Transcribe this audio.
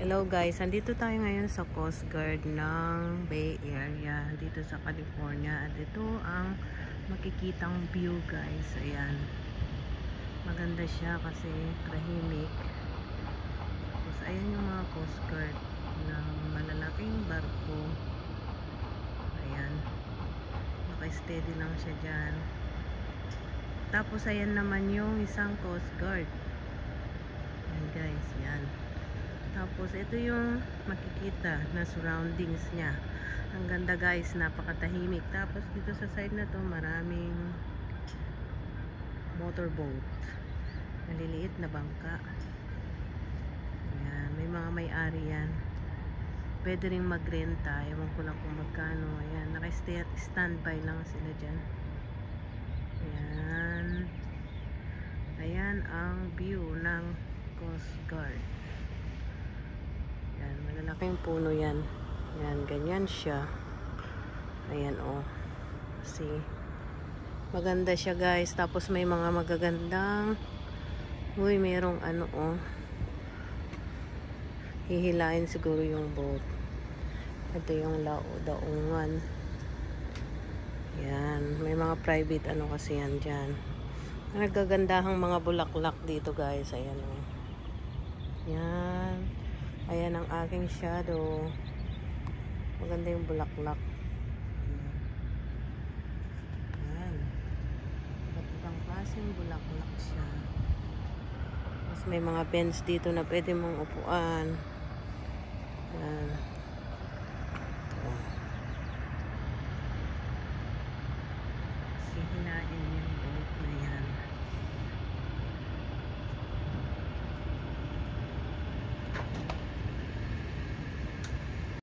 Hello guys, andito tayo ngayon sa Coast Guard ng Bay Area dito sa California at ito ang makikitang view guys. Ayan, maganda siya kasi tahimik. Tapos ayan yung mga Coast Guard ng malalaking barko. Ayan, naka-steady lang siya dyan. Tapos ayan naman yung isang Coast Guard. Ayan guys, yan. Tapos ito yung makikita na surroundings niya. Ang ganda guys, napakatahimik. Tapos dito sa side na to maraming motorboat. Maliliit na bangka. Ayan, may mga may-ari yan. Pwede rin magrenta. Ewan ko lang kung magkano. Ayan, naka-standby lang sila dyan. Ayan. Ayan ang view ng Coast Guard. Yan, malalaking puno yan. Yan, ganyan siya. Ayan, oh. See? Maganda siya, guys. Tapos may mga magagandang uy, mayroong ano, oh. Hihilain siguro yung boat. Ito yung daungan. Yan. May mga private ano kasi yan dyan. Nagagandahang mga bulaklak dito, guys. Ayan, oh. Yan. Ayan ang aking shadow. Maganda yung bulaklak. Ayan. Iba't-ibang klaseng bulaklak siya. Tapos may mga bench dito na pwede mong upuan. Ayan.